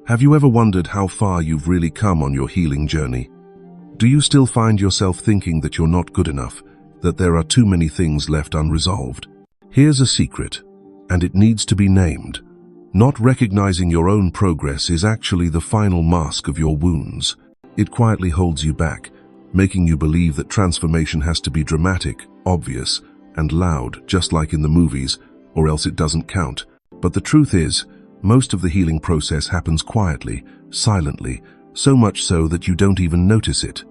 Have you ever wondered how far you've really come on your healing journey? Do you still find yourself thinking that you're not good enough, that there are too many things left unresolved? Here's a secret, and it needs to be named. Not recognizing your own progress is actually the final mask of your wounds. It quietly holds you back, making you believe that transformation has to be dramatic, obvious, and loud, just like in the movies, or else it doesn't count. But the truth is, most of the healing process happens quietly, silently, so much so that you don't even notice it.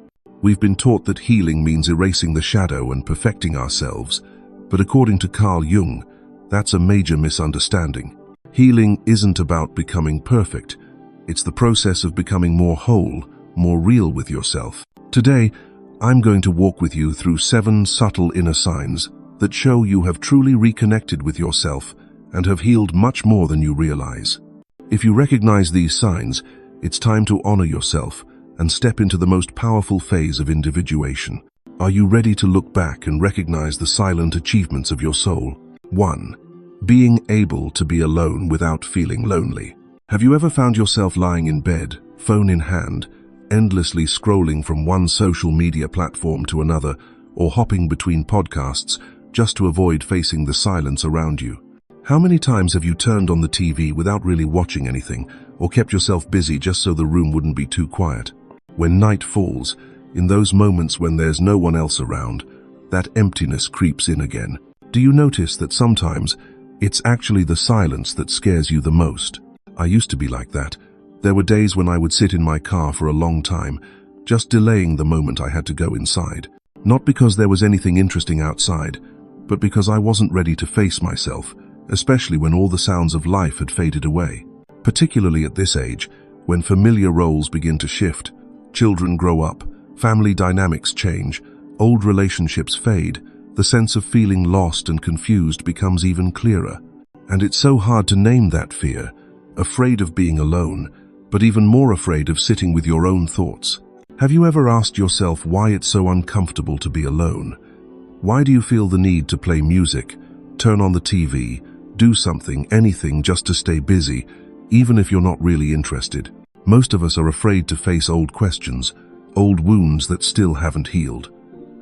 We've been taught that healing means erasing the shadow and perfecting ourselves, but according to Carl Jung, that's a major misunderstanding. Healing isn't about becoming perfect. It's the process of becoming more whole, more real with yourself. Today, I'm going to walk with you through 7 subtle inner signs that show you have truly reconnected with yourself and have healed much more than you realize. If you recognize these signs, it's time to honor yourself and step into the most powerful phase of individuation. Are you ready to look back and recognize the silent achievements of your soul? 1. Being able to be alone without feeling lonely. Have you ever found yourself lying in bed, phone in hand, endlessly scrolling from one social media platform to another, or hopping between podcasts just to avoid facing the silence around you? How many times have you turned on the TV without really watching anything, or kept yourself busy just so the room wouldn't be too quiet? When night falls, in those moments when there's no one else around, that emptiness creeps in again. Do you notice that sometimes it's actually the silence that scares you the most? I used to be like that. There were days when I would sit in my car for a long time, just delaying the moment I had to go inside. Not because there was anything interesting outside, but because I wasn't ready to face myself, especially when all the sounds of life had faded away. Particularly at this age, when familiar roles begin to shift, children grow up, family dynamics change, old relationships fade, the sense of feeling lost and confused becomes even clearer. And it's so hard to name that fear, afraid of being alone, but even more afraid of sitting with your own thoughts. Have you ever asked yourself why it's so uncomfortable to be alone? Why do you feel the need to play music, turn on the TV, do something, anything just to stay busy, even if you're not really interested? Most of us are afraid to face old questions, old wounds that still haven't healed.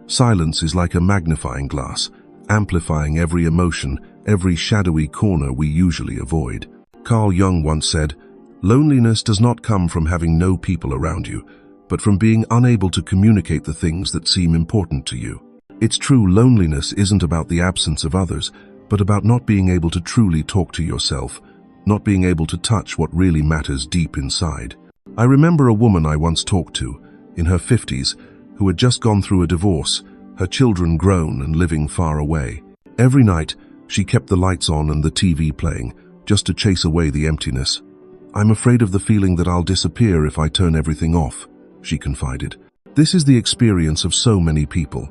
Silence is like a magnifying glass, amplifying every emotion, every shadowy corner we usually avoid. Carl Jung once said, "Loneliness does not come from having no people around you, but from being unable to communicate the things that seem important to you." It's true, loneliness isn't about the absence of others, but about not being able to truly talk to yourself, not being able to touch what really matters deep inside. I remember a woman I once talked to, in her 50s, who had just gone through a divorce, her children grown and living far away. Every night, she kept the lights on and the TV playing, just to chase away the emptiness. "I'm afraid of the feeling that I'll disappear if I turn everything off," she confided. This is the experience of so many people,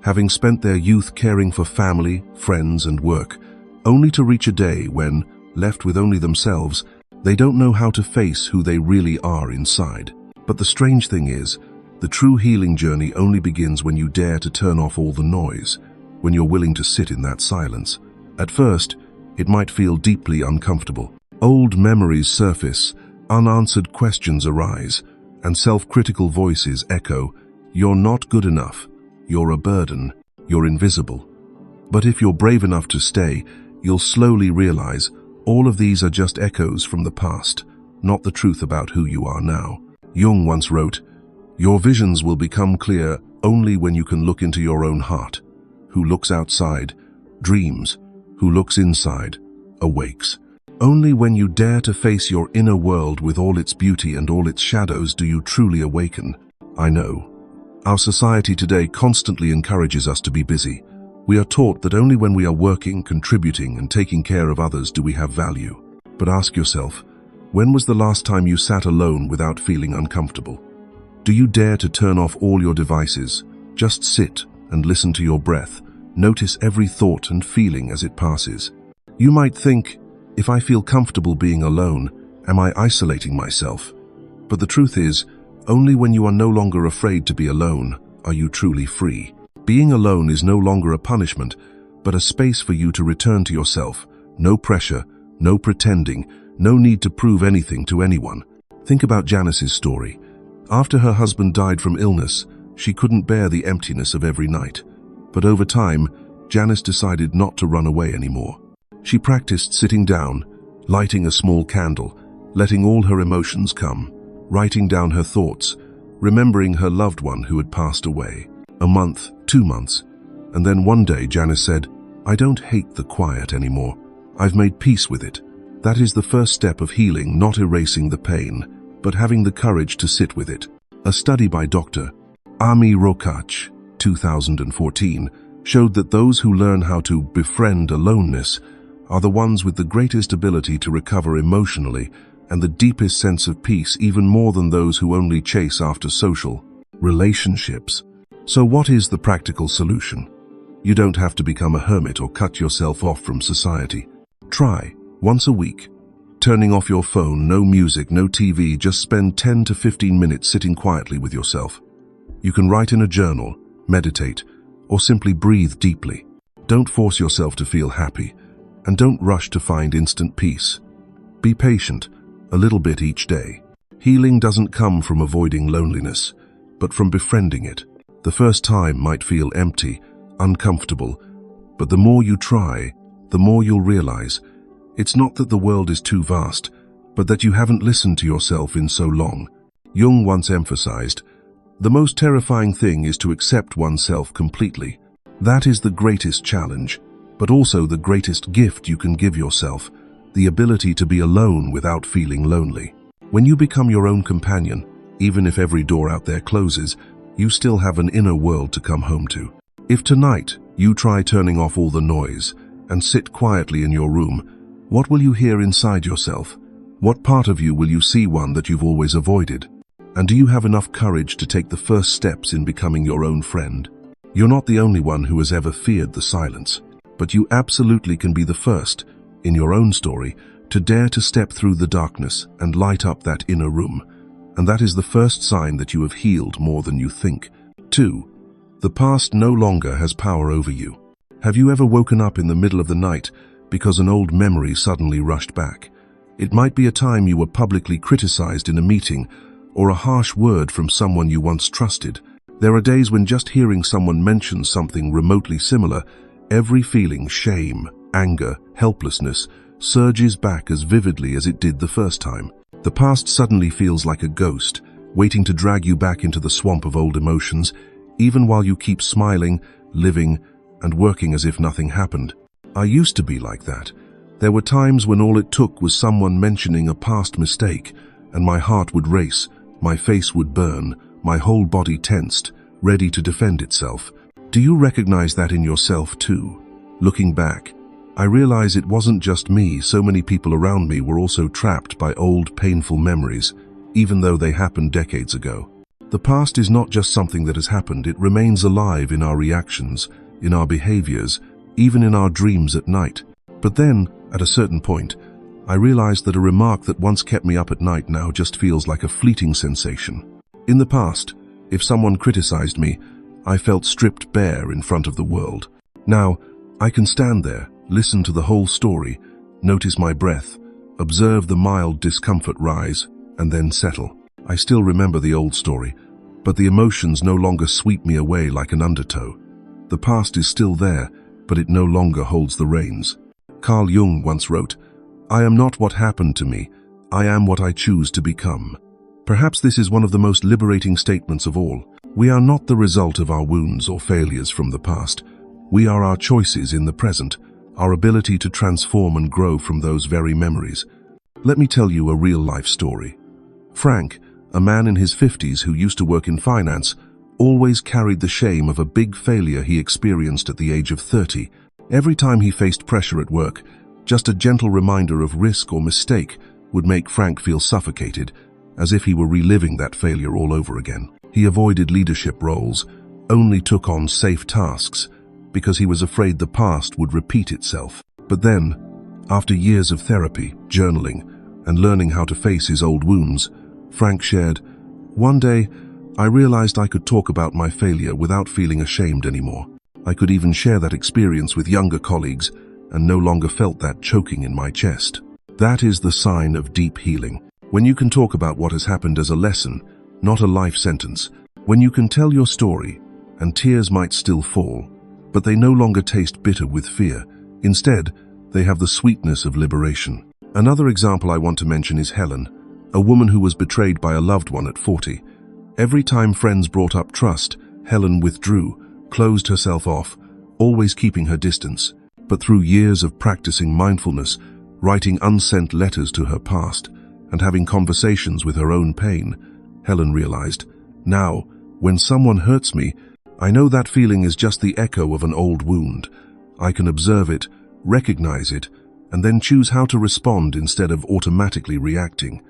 having spent their youth caring for family, friends, and work, only to reach a day when, left with only themselves, they don't know how to face who they really are inside. But the strange thing is, the true healing journey only begins when you dare to turn off all the noise, when you're willing to sit in that silence. At first, it might feel deeply uncomfortable. Old memories surface, unanswered questions arise, and self-critical voices echo, "You're not good enough, you're a burden, you're invisible." But if you're brave enough to stay, you'll slowly realize all of these are just echoes from the past, not the truth about who you are now. Jung once wrote, "Your visions will become clear only when you can look into your own heart. Who looks outside, dreams. Who looks inside, awakes." Only when you dare to face your inner world with all its beauty and all its shadows do you truly awaken. I know. Our society today constantly encourages us to be busy. We are taught that only when we are working, contributing, and taking care of others do we have value. But ask yourself, when was the last time you sat alone without feeling uncomfortable? Do you dare to turn off all your devices? Just sit and listen to your breath. Notice every thought and feeling as it passes. You might think, if I feel comfortable being alone, am I isolating myself? But the truth is, only when you are no longer afraid to be alone are you truly free. Being alone is no longer a punishment, but a space for you to return to yourself. No pressure, no pretending, no need to prove anything to anyone. Think about Janice's story. After her husband died from illness, she couldn't bear the emptiness of every night. But over time, Janice decided not to run away anymore. She practiced sitting down, lighting a small candle, letting all her emotions come, writing down her thoughts, remembering her loved one who had passed away. A month, 2 months, and then one day Janice said, "I don't hate the quiet anymore. I've made peace with it." That is the first step of healing, not erasing the pain, but having the courage to sit with it. A study by Dr. Ami Rokach, 2014, showed that those who learn how to befriend aloneness are the ones with the greatest ability to recover emotionally and the deepest sense of peace, even more than those who only chase after social relationships. So what is the practical solution? You don't have to become a hermit or cut yourself off from society. Try, once a week, turning off your phone, no music, no TV, just spend 10 to 15 minutes sitting quietly with yourself. You can write in a journal, meditate, or simply breathe deeply. Don't force yourself to feel happy, and don't rush to find instant peace. Be patient, a little bit each day. Healing doesn't come from avoiding loneliness, but from befriending it. The first time might feel empty, uncomfortable, but the more you try, the more you'll realize it's not that the world is too vast, but that you haven't listened to yourself in so long. Jung once emphasized, the most terrifying thing is to accept oneself completely. That is the greatest challenge, but also the greatest gift you can give yourself, the ability to be alone without feeling lonely. When you become your own companion, even if every door out there closes, you still have an inner world to come home to. If tonight you try turning off all the noise and sit quietly in your room, what will you hear inside yourself? What part of you will you see, one that you've always avoided? And do you have enough courage to take the first steps in becoming your own friend? You're not the only one who has ever feared the silence, but you absolutely can be the first, in your own story, to dare to step through the darkness and light up that inner room. And that is the first sign that you have healed more than you think. 2. The past no longer has power over you. Have you ever woken up in the middle of the night because an old memory suddenly rushed back? It might be a time you were publicly criticized in a meeting, or a harsh word from someone you once trusted. There are days when just hearing someone mention something remotely similar, every feeling, shame, anger, helplessness, surges back as vividly as it did the first time. The past suddenly feels like a ghost, waiting to drag you back into the swamp of old emotions, even while you keep smiling, living, and working as if nothing happened. I used to be like that. There were times when all it took was someone mentioning a past mistake, and my heart would race, my face would burn, my whole body tensed, ready to defend itself. Do you recognize that in yourself too? Looking back, I realize it wasn't just me. So many people around me were also trapped by old, painful memories, even though they happened decades ago. The past is not just something that has happened, it remains alive in our reactions, in our behaviors, even in our dreams at night. But then, at a certain point, I realized that a remark that once kept me up at night now just feels like a fleeting sensation. In the past, if someone criticized me, I felt stripped bare in front of the world. Now, I can stand there, listen to the whole story, notice my breath, observe the mild discomfort rise, and then settle. I still remember the old story, but the emotions no longer sweep me away like an undertow. The past is still there, but it no longer holds the reins. Carl Jung once wrote, "I am not what happened to me, I am what I choose to become." Perhaps this is one of the most liberating statements of all. We are not the result of our wounds or failures from the past. We are our choices in the present, our ability to transform and grow from those very memories. Let me tell you a real-life story. Frank, a man in his 50s who used to work in finance, always carried the shame of a big failure he experienced at the age of 30. Every time he faced pressure at work, just a gentle reminder of risk or mistake would make Frank feel suffocated, as if he were reliving that failure all over again. He avoided leadership roles, only took on safe tasks, because he was afraid the past would repeat itself. But then, after years of therapy, journaling, and learning how to face his old wounds, Frank shared, "One day, I realized I could talk about my failure without feeling ashamed anymore. I could even share that experience with younger colleagues and no longer felt that choking in my chest." That is the sign of deep healing. When you can talk about what has happened as a lesson, not a life sentence. When you can tell your story, and tears might still fall, but they no longer taste bitter with fear. Instead, they have the sweetness of liberation. Another example I want to mention is Helen, a woman who was betrayed by a loved one at 40. Every time friends brought up trust, Helen withdrew, closed herself off, always keeping her distance. But through years of practicing mindfulness, writing unsent letters to her past, and having conversations with her own pain, Helen realized, now, when someone hurts me, I know that feeling is just the echo of an old wound. I can observe it, recognize it, and then choose how to respond instead of automatically reacting.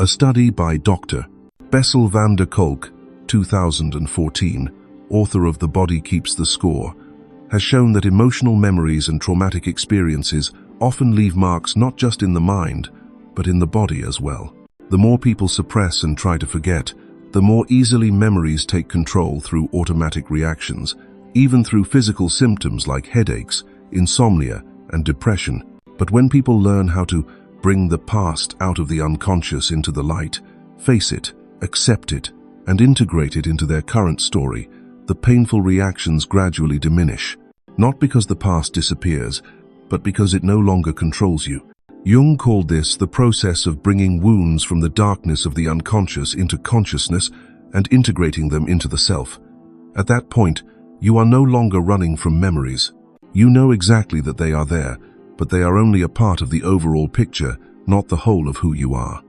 A study by Dr. Bessel van der Kolk, 2014, author of The Body Keeps the Score, has shown that emotional memories and traumatic experiences often leave marks not just in the mind, but in the body as well. The more people suppress and try to forget, the more easily memories take control through automatic reactions, even through physical symptoms like headaches, insomnia, and depression. But when people learn how to bring the past out of the unconscious into the light, face it, accept it, and integrate it into their current story, the painful reactions gradually diminish. Not because the past disappears, but because it no longer controls you. Jung called this the process of bringing wounds from the darkness of the unconscious into consciousness and integrating them into the self. At that point, you are no longer running from memories. You know exactly that they are there, but they are only a part of the overall picture, not the whole of who you are.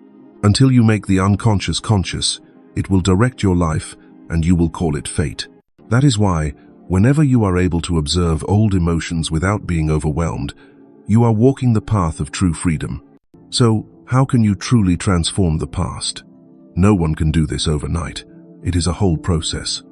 Until you make the unconscious conscious, it will direct your life, and you will call it fate. That is why, whenever you are able to observe old emotions without being overwhelmed, you are walking the path of true freedom. So, how can you truly transform the past? No one can do this overnight. It is a whole process.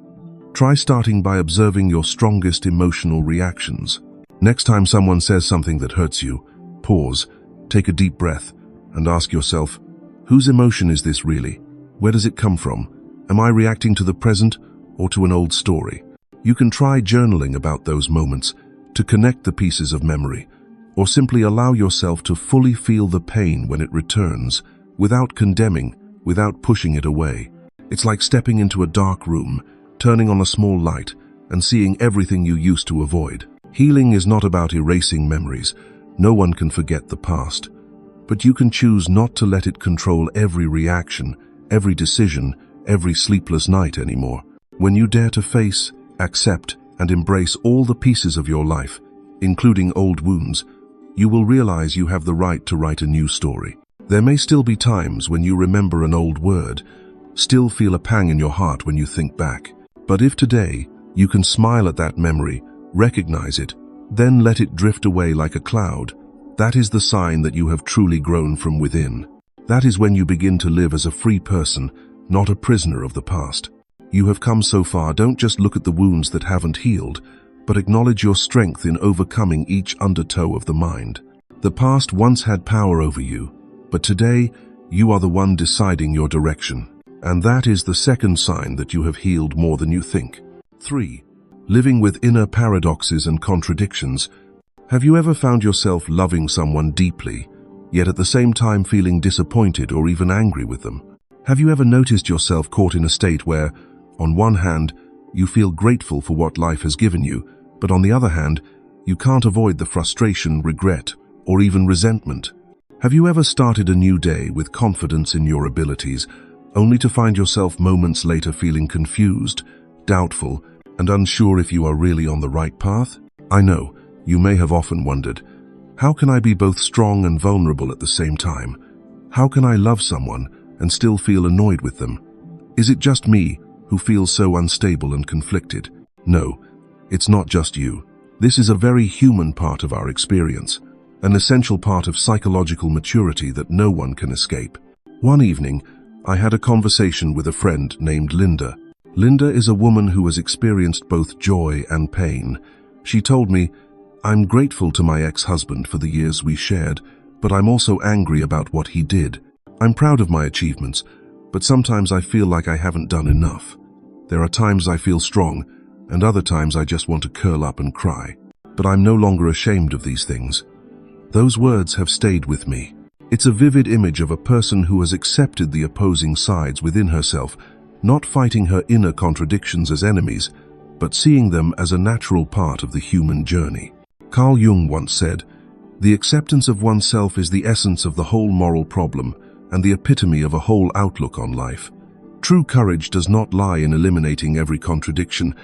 Try starting by observing your strongest emotional reactions. Next time someone says something that hurts you, pause, take a deep breath, and ask yourself, whose emotion is this really? Where does it come from? Am I reacting to the present or to an old story? You can try journaling about those moments to connect the pieces of memory, or simply allow yourself to fully feel the pain when it returns, without condemning, without pushing it away. It's like stepping into a dark room, turning on a small light, and seeing everything you used to avoid. Healing is not about erasing memories. No one can forget the past. But you can choose not to let it control every reaction, every decision, every sleepless night anymore. When you dare to face, accept, and embrace all the pieces of your life, including old wounds, you will realize you have the right to write a new story. There may still be times when you remember an old word, still feel a pang in your heart when you think back. But if today you can smile at that memory, recognize it, then let it drift away like a cloud, that is the sign that you have truly grown from within. That is when you begin to live as a free person, not a prisoner of the past. You have come so far. Don't just look at the wounds that haven't healed, but acknowledge your strength in overcoming each undertow of the mind. The past once had power over you, but today you are the one deciding your direction. And that is the second sign that you have healed more than you think. 3. Living with inner paradoxes and contradictions. Have you ever found yourself loving someone deeply, yet at the same time feeling disappointed or even angry with them? Have you ever noticed yourself caught in a state where, on one hand, you feel grateful for what life has given you, but on the other hand, you can't avoid the frustration, regret, or even resentment? Have you ever started a new day with confidence in your abilities, only to find yourself moments later feeling confused, doubtful, and unsure if you are really on the right path? I know, you may have often wondered, how can I be both strong and vulnerable at the same time? How can I love someone and still feel annoyed with them? Is it just me who feels so unstable and conflicted? No, it's not just you. This is a very human part of our experience, an essential part of psychological maturity that no one can escape. One evening, I had a conversation with a friend named Linda. Linda is a woman who has experienced both joy and pain. She told me, I'm grateful to my ex-husband for the years we shared, but I'm also angry about what he did. I'm proud of my achievements, but sometimes I feel like I haven't done enough. There are times I feel strong, and other times I just want to curl up and cry. But I'm no longer ashamed of these things. Those words have stayed with me. It's a vivid image of a person who has accepted the opposing sides within herself, not fighting her inner contradictions as enemies, but seeing them as a natural part of the human journey. Carl Jung once said, "The acceptance of oneself is the essence of the whole moral problem and the epitome of a whole outlook on life." True courage does not lie in eliminating every contradiction,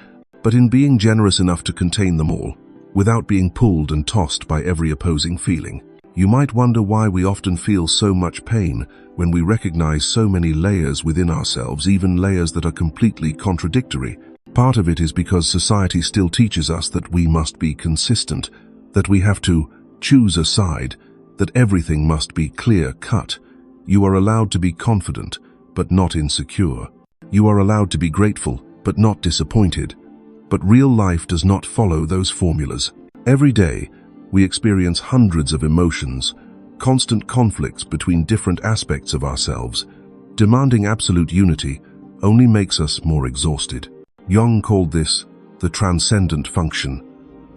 but in being generous enough to contain them all, without being pulled and tossed by every opposing feeling. You might wonder why we often feel so much pain when we recognize so many layers within ourselves, even layers that are completely contradictory. Part of it is because society still teaches us that we must be consistent, that we have to choose a side, that everything must be clear-cut. You are allowed to be confident, but not insecure. You are allowed to be grateful, but not disappointed. But real life does not follow those formulas. Every day, we experience hundreds of emotions, constant conflicts between different aspects of ourselves. Demanding absolute unity only makes us more exhausted. Jung called this the transcendent function,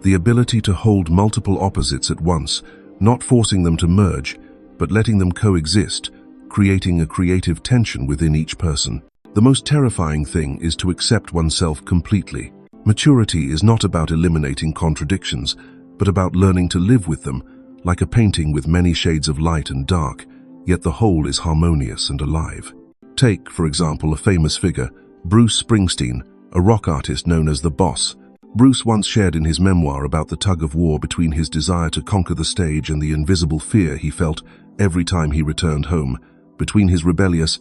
the ability to hold multiple opposites at once, not forcing them to merge, but letting them coexist, creating a creative tension within each person. The most terrifying thing is to accept oneself completely. Maturity is not about eliminating contradictions, but about learning to live with them, like a painting with many shades of light and dark, yet the whole is harmonious and alive. Take, for example, a famous figure, Bruce Springsteen, a rock artist known as the Boss. Bruce once shared in his memoir about the tug-of-war between his desire to conquer the stage and the invisible fear he felt every time he returned home, between his rebellious,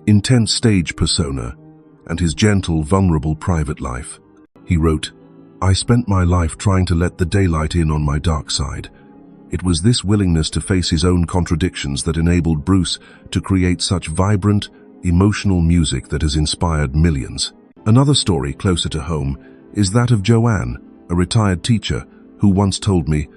intense stage persona and his gentle, vulnerable private life. He wrote, "I spent my life trying to let the daylight in on my dark side." It was this willingness to face his own contradictions that enabled Bruce to create such vibrant, emotional music that has inspired millions. Another story closer to home is that of Joanne, a retired teacher, who once told me,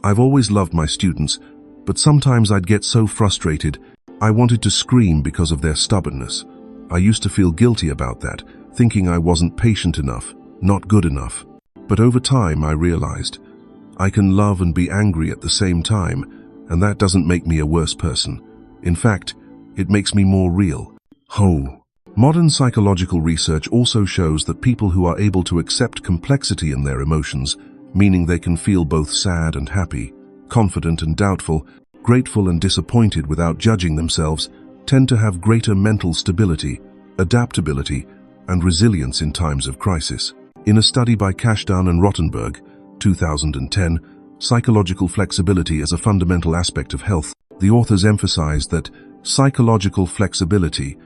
"I've always loved my students, but sometimes I'd get so frustrated, I wanted to scream because of their stubbornness. I used to feel guilty about that, thinking I wasn't patient enough, not good enough. But over time I realized, I can love and be angry at the same time, and that doesn't make me a worse person. In fact, it makes me more real, whole." Modern psychological research also shows that people who are able to accept complexity in their emotions, meaning they can feel both sad and happy, confident and doubtful, grateful and disappointed without judging themselves, tend to have greater mental stability, adaptability, and resilience in times of crisis. In a study by Kashdan and Rottenberg, 2010, Psychological Flexibility as a Fundamental Aspect of Health, the authors emphasized that psychological flexibility,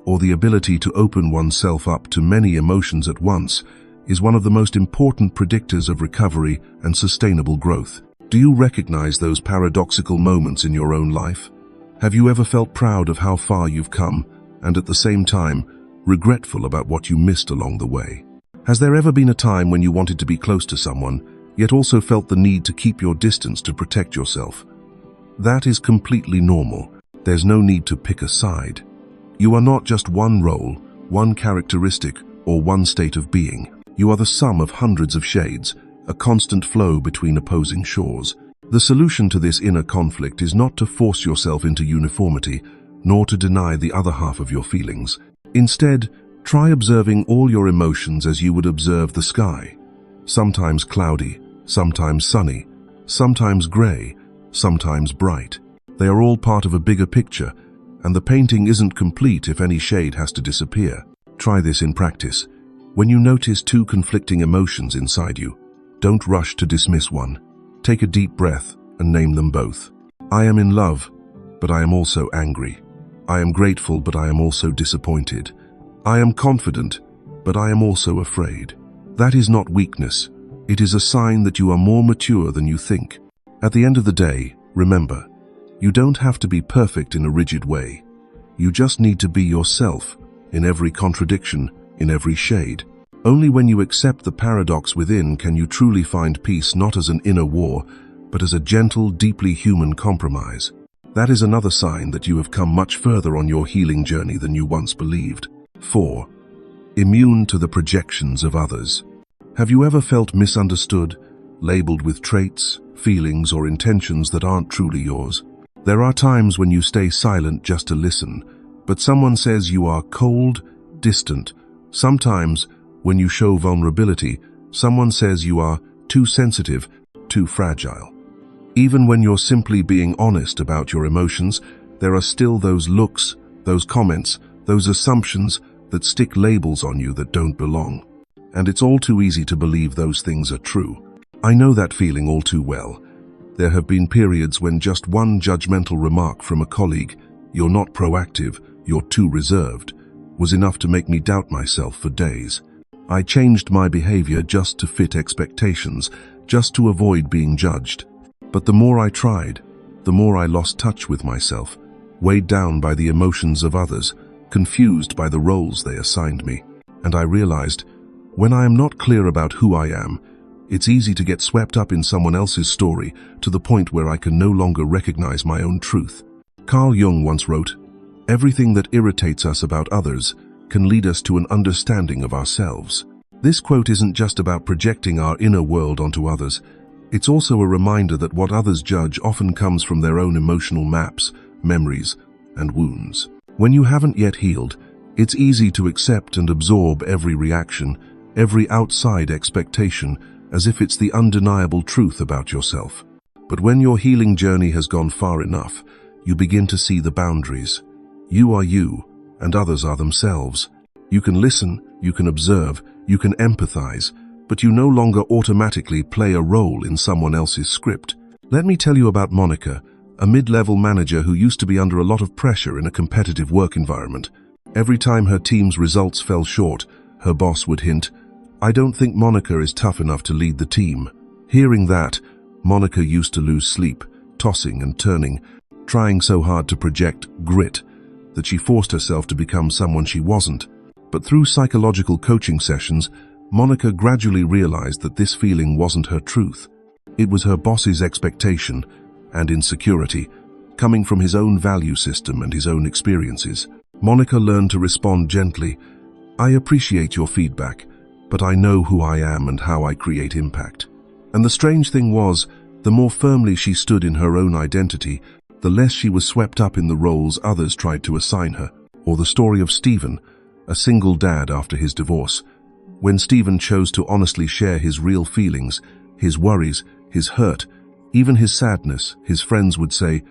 or the ability to open oneself up to many emotions at once, is one of the most important predictors of recovery and sustainable growth. Do you recognize those paradoxical moments in your own life? Have you ever felt proud of how far you've come, and at the same time, regretful about what you missed along the way? Has there ever been a time when you wanted to be close to someone, yet also felt the need to keep your distance to protect yourself? That is completely normal. There's no need to pick a side. You are not just one role, one characteristic, or one state of being. You are the sum of hundreds of shades, a constant flow between opposing shores. The solution to this inner conflict is not to force yourself into uniformity, nor to deny the other half of your feelings. Instead, try observing all your emotions as you would observe the sky. Sometimes cloudy, sometimes sunny, sometimes gray, sometimes bright. They are all part of a bigger picture, and the painting isn't complete if any shade has to disappear. Try this in practice. When you notice two conflicting emotions inside you, don't rush to dismiss one. Take a deep breath and name them both. I am in love, but I am also angry. I am grateful, but I am also disappointed. I am confident, but I am also afraid. That is not weakness. It is a sign that you are more mature than you think. At the end of the day, remember, you don't have to be perfect in a rigid way. You just need to be yourself, in every contradiction, in every shade. Only when you accept the paradox within can you truly find peace, not as an inner war, but as a gentle, deeply human compromise. That is another sign that you have come much further on your healing journey than you once believed. 4. Immune to the projections of others. Have you ever felt misunderstood, labeled with traits, feelings, or intentions that aren't truly yours? There are times when you stay silent just to listen, but someone says you are cold, distant. Sometimes, when you show vulnerability, someone says you are too sensitive, too fragile. Even when you're simply being honest about your emotions, there are still those looks, those comments, those assumptions that stick labels on you that don't belong. And it's all too easy to believe those things are true. I know that feeling all too well. There have been periods when just one judgmental remark from a colleague, "You're not proactive, you're too reserved," was enough to make me doubt myself for days. I changed my behavior just to fit expectations, just to avoid being judged. But the more I tried, the more I lost touch with myself, weighed down by the emotions of others, confused by the roles they assigned me. And I realized, when I am not clear about who I am, it's easy to get swept up in someone else's story to the point where I can no longer recognize my own truth. Carl Jung once wrote, "Everything that irritates us about others can lead us to an understanding of ourselves." This quote isn't just about projecting our inner world onto others. It's also a reminder that what others judge often comes from their own emotional maps, memories, and wounds. When you haven't yet healed, it's easy to accept and absorb every reaction, every outside expectation, as if it's the undeniable truth about yourself. But when your healing journey has gone far enough, you begin to see the boundaries. You are you, and others are themselves. You can listen, you can observe, you can empathize, but you no longer automatically play a role in someone else's script. Let me tell you about Monica, a mid-level manager who used to be under a lot of pressure in a competitive work environment. Every time her team's results fell short, her boss would hint, "I don't think Monica is tough enough to lead the team." Hearing that, Monica used to lose sleep, tossing and turning, trying so hard to project grit that she forced herself to become someone she wasn't. But through psychological coaching sessions, Monica gradually realized that this feeling wasn't her truth. It was her boss's expectation and insecurity, coming from his own value system and his own experiences. Monica learned to respond gently, "I appreciate your feedback, but I know who I am and how I create impact." And the strange thing was, the more firmly she stood in her own identity, the less she was swept up in the roles others tried to assign her. Or the story of Stephen, a single dad after his divorce. When Stephen chose to honestly share his real feelings, his worries, his hurt, even his sadness, his friends would say,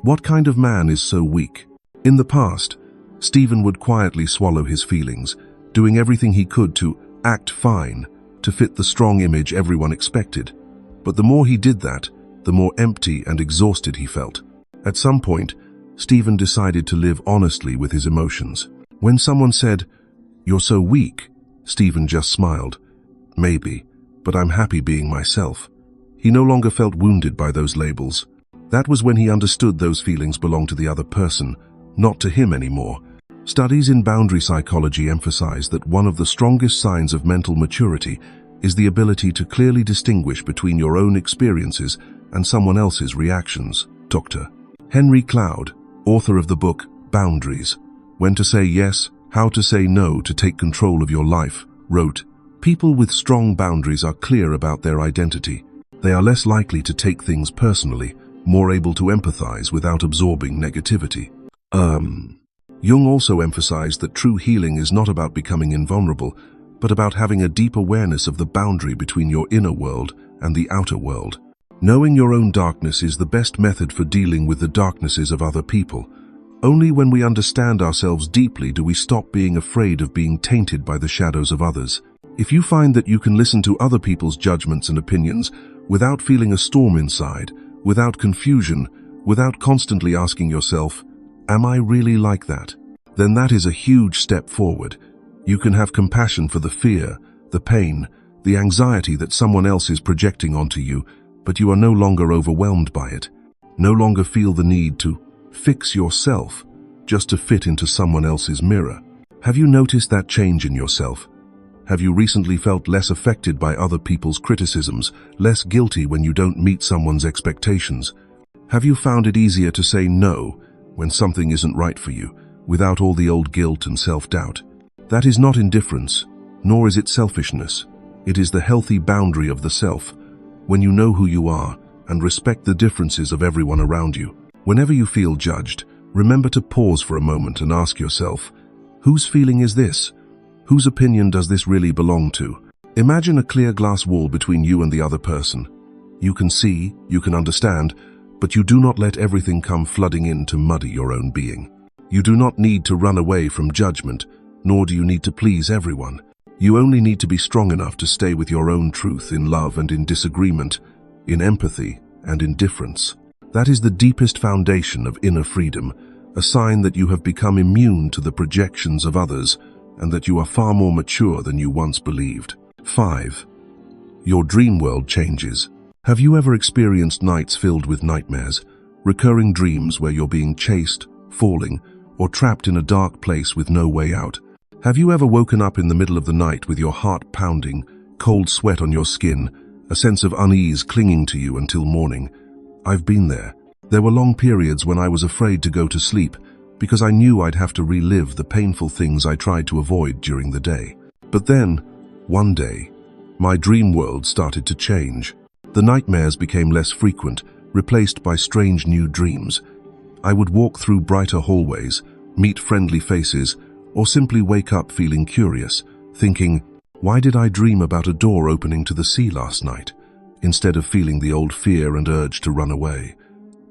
"What kind of man is so weak?" In the past, Stephen would quietly swallow his feelings, doing everything he could to act fine, to fit the strong image everyone expected. But the more he did that, the more empty and exhausted he felt. At some point, Stephen decided to live honestly with his emotions. When someone said, "You're so weak," Stephen just smiled. "Maybe, but I'm happy being myself." He no longer felt wounded by those labels. That was when he understood those feelings belonged to the other person, not to him anymore. Studies in boundary psychology emphasize that one of the strongest signs of mental maturity is the ability to clearly distinguish between your own experiences and someone else's reactions. Dr. Henry Cloud, author of the book Boundaries, When to Say Yes, How to Say No to Take Control of Your Life, wrote, "People with strong boundaries are clear about their identity. They are less likely to take things personally, more able to empathize without absorbing negativity." Jung also emphasized that true healing is not about becoming invulnerable, but about having a deep awareness of the boundary between your inner world and the outer world. Knowing your own darkness is the best method for dealing with the darknesses of other people. Only when we understand ourselves deeply do we stop being afraid of being tainted by the shadows of others. If you find that you can listen to other people's judgments and opinions without feeling a storm inside, without confusion, without constantly asking yourself, "Am I really like that?" then that is a huge step forward. You can have compassion for the fear, the pain, the anxiety that someone else is projecting onto you, but you are no longer overwhelmed by it. No longer feel the need to fix yourself just to fit into someone else's mirror. Have you noticed that change in yourself? Have you recently felt less affected by other people's criticisms, less guilty when you don't meet someone's expectations? Have you found it easier to say no when something isn't right for you, without all the old guilt and self-doubt? That is not indifference, nor is it selfishness. It is the healthy boundary of the self, when you know who you are and respect the differences of everyone around you. Whenever you feel judged, remember to pause for a moment and ask yourself, whose feeling is this? Whose opinion does this really belong to? Imagine a clear glass wall between you and the other person. You can see, you can understand, but you do not let everything come flooding in to muddy your own being. You do not need to run away from judgment, nor do you need to please everyone. You only need to be strong enough to stay with your own truth in love and in disagreement, in empathy and in difference. That is the deepest foundation of inner freedom, a sign that you have become immune to the projections of others and that you are far more mature than you once believed. 5. Your dream world changes. Have you ever experienced nights filled with nightmares, recurring dreams where you're being chased, falling, or trapped in a dark place with no way out? Have you ever woken up in the middle of the night with your heart pounding, cold sweat on your skin, a sense of unease clinging to you until morning? I've been there. There were long periods when I was afraid to go to sleep because I knew I'd have to relive the painful things I tried to avoid during the day. But then, one day, my dream world started to change. The nightmares became less frequent, replaced by strange new dreams. I would walk through brighter hallways, meet friendly faces, or simply wake up feeling curious, thinking, why did I dream about a door opening to the sea last night, instead of feeling the old fear and urge to run away?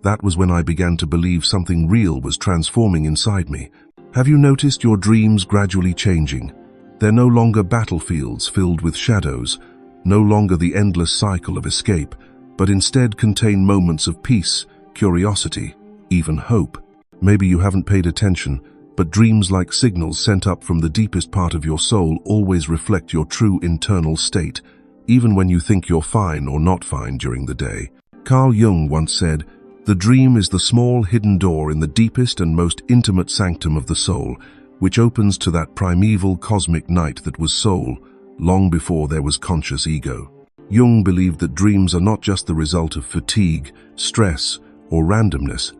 That was when I began to believe something real was transforming inside me. Have you noticed your dreams gradually changing? They're no longer battlefields filled with shadows, no longer the endless cycle of escape, but instead contain moments of peace, curiosity, even hope. Maybe you haven't paid attention, but dreams like signals sent up from the deepest part of your soul always reflect your true internal state, even when you think you're fine or not fine during the day. Carl Jung once said, "The dream is the small hidden door in the deepest and most intimate sanctum of the soul, which opens to that primeval cosmic night that was soul, long before there was conscious ego." Jung believed that dreams are not just the result of fatigue, stress, or randomness,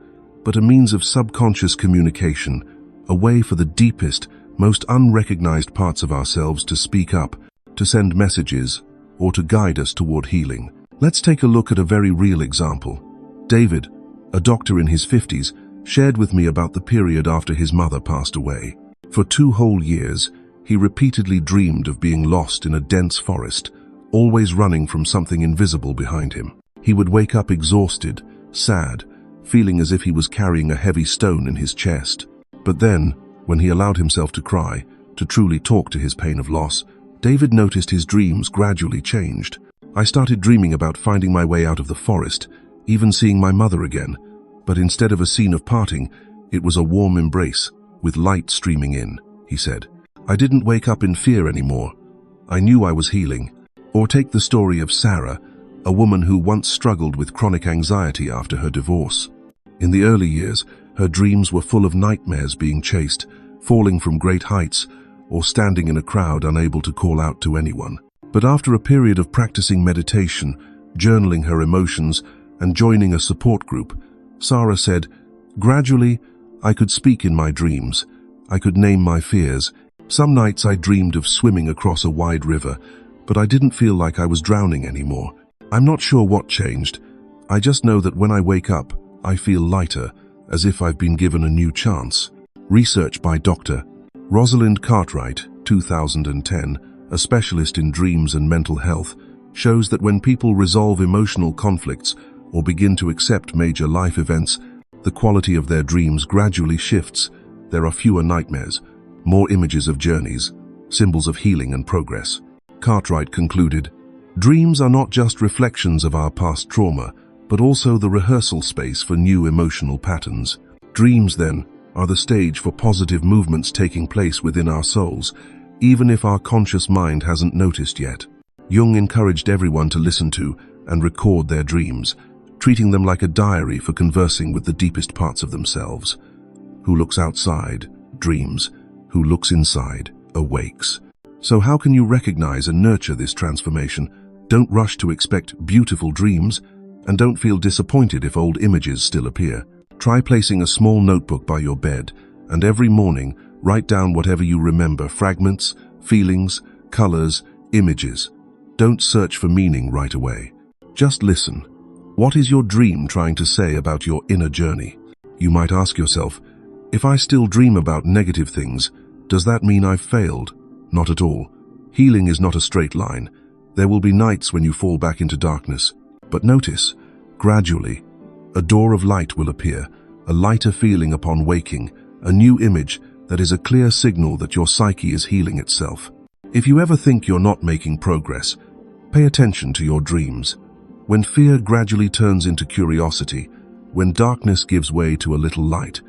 but a means of subconscious communication, a way for the deepest, most unrecognized parts of ourselves to speak up, to send messages, or to guide us toward healing. Let's take a look at a very real example. David, a doctor in his 50s, shared with me about the period after his mother passed away. For 2 whole years, he repeatedly dreamed of being lost in a dense forest, always running from something invisible behind him. He would wake up exhausted, sad, feeling as if he was carrying a heavy stone in his chest. But then, when he allowed himself to cry, to truly talk to his pain of loss, David noticed his dreams gradually changed. "I started dreaming about finding my way out of the forest, even seeing my mother again, but instead of a scene of parting, it was a warm embrace, with light streaming in," he said. "I didn't wake up in fear anymore. I knew I was healing." Or take the story of Sarah, a woman who once struggled with chronic anxiety after her divorce. In the early years, her dreams were full of nightmares being chased, falling from great heights, or standing in a crowd unable to call out to anyone. But after a period of practicing meditation, journaling her emotions, and joining a support group, Sarah said, "Gradually, I could speak in my dreams. I could name my fears. Some nights I dreamed of swimming across a wide river, but I didn't feel like I was drowning anymore. I'm not sure what changed. I just know that when I wake up, I feel lighter, as if I've been given a new chance." Research by Dr. Rosalind Cartwright, 2010, a specialist in dreams and mental health, shows that when people resolve emotional conflicts or begin to accept major life events, the quality of their dreams gradually shifts. There are fewer nightmares, more images of journeys, symbols of healing and progress. Cartwright concluded, "Dreams are not just reflections of our past trauma, but also the rehearsal space for new emotional patterns. Dreams, then, are the stage for positive movements taking place within our souls, even if our conscious mind hasn't noticed yet." Jung encouraged everyone to listen to and record their dreams, treating them like a diary for conversing with the deepest parts of themselves. Who looks outside, dreams. Who looks inside, awakes. So how can you recognize and nurture this transformation? Don't rush to expect beautiful dreams, and don't feel disappointed if old images still appear. Try placing a small notebook by your bed, and every morning write down whatever you remember: fragments, feelings, colors, images. Don't search for meaning right away. Just listen. What is your dream trying to say about your inner journey? You might ask yourself, if I still dream about negative things, does that mean I've failed? Not at all. Healing is not a straight line. There will be nights when you fall back into darkness. But notice, gradually, a door of light will appear, a lighter feeling upon waking, a new image that is a clear signal that your psyche is healing itself. If you ever think you're not making progress, pay attention to your dreams. When fear gradually turns into curiosity, when darkness gives way to a little light,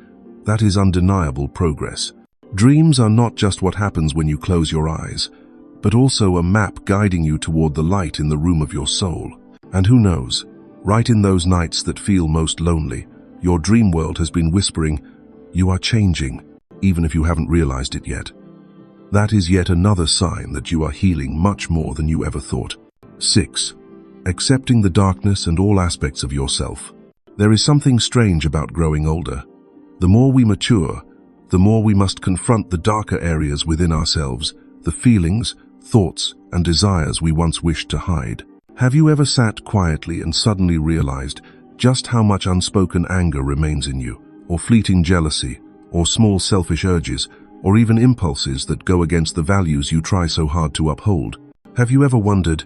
that is undeniable progress. Dreams are not just what happens when you close your eyes, but also a map guiding you toward the light in the room of your soul. And who knows, right in those nights that feel most lonely, your dream world has been whispering, "You are changing," even if you haven't realized it yet. That is yet another sign that you are healing much more than you ever thought. 6. Accepting the darkness and all aspects of yourself. There is something strange about growing older. The more we mature, the more we must confront the darker areas within ourselves, the feelings, thoughts, and desires we once wished to hide. Have you ever sat quietly and suddenly realized just how much unspoken anger remains in you, or fleeting jealousy, or small selfish urges, or even impulses that go against the values you try so hard to uphold? Have you ever wondered,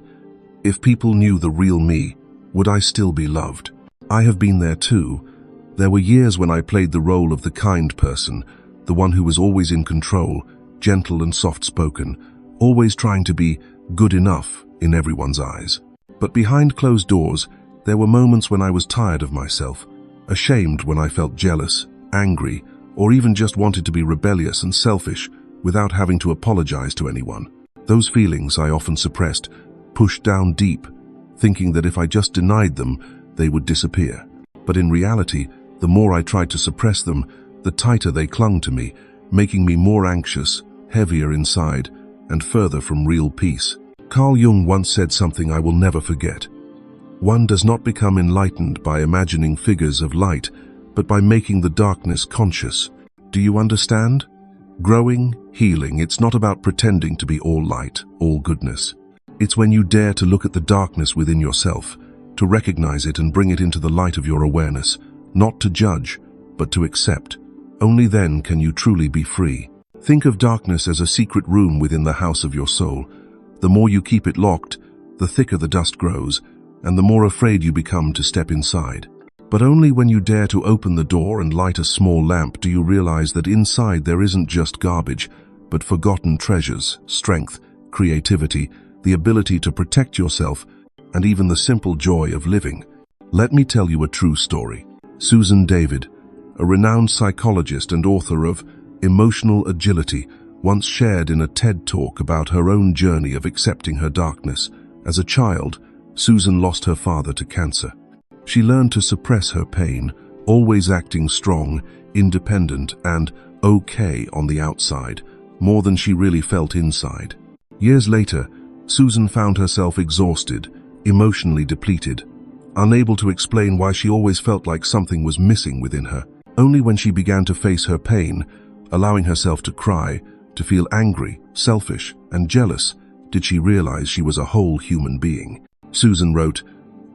if people knew the real me, would I still be loved? I have been there too. There were years when I played the role of the kind person, the one who was always in control, gentle and soft-spoken, always trying to be good enough in everyone's eyes. But behind closed doors, there were moments when I was tired of myself, ashamed when I felt jealous, angry, or even just wanted to be rebellious and selfish without having to apologize to anyone. Those feelings I often suppressed, pushed down deep, thinking that if I just denied them, they would disappear. But in reality, the more I tried to suppress them, the tighter they clung to me, making me more anxious, heavier inside, and further from real peace. Carl Jung once said something I will never forget. One does not become enlightened by imagining figures of light, but by making the darkness conscious. Do you understand? Growing, healing, it's not about pretending to be all light, all goodness. It's when you dare to look at the darkness within yourself, to recognize it and bring it into the light of your awareness, not to judge, but to accept. Only then can you truly be free. Think of darkness as a secret room within the house of your soul. The more you keep it locked, the thicker the dust grows, and the more afraid you become to step inside. But only when you dare to open the door and light a small lamp do you realize that inside there isn't just garbage, but forgotten treasures, strength, creativity, the ability to protect yourself, and even the simple joy of living. Let me tell you a true story. Susan David, a renowned psychologist and author of Emotional Agility, once shared in a TED Talk about her own journey of accepting her darkness. As a child, Susan lost her father to cancer. She learned to suppress her pain, always acting strong, independent, and okay on the outside, more than she really felt inside. Years later, Susan found herself exhausted, emotionally depleted, unable to explain why she always felt like something was missing within her. Only when she began to face her pain, allowing herself to cry, to feel angry, selfish, and jealous, did she realize she was a whole human being. Susan wrote,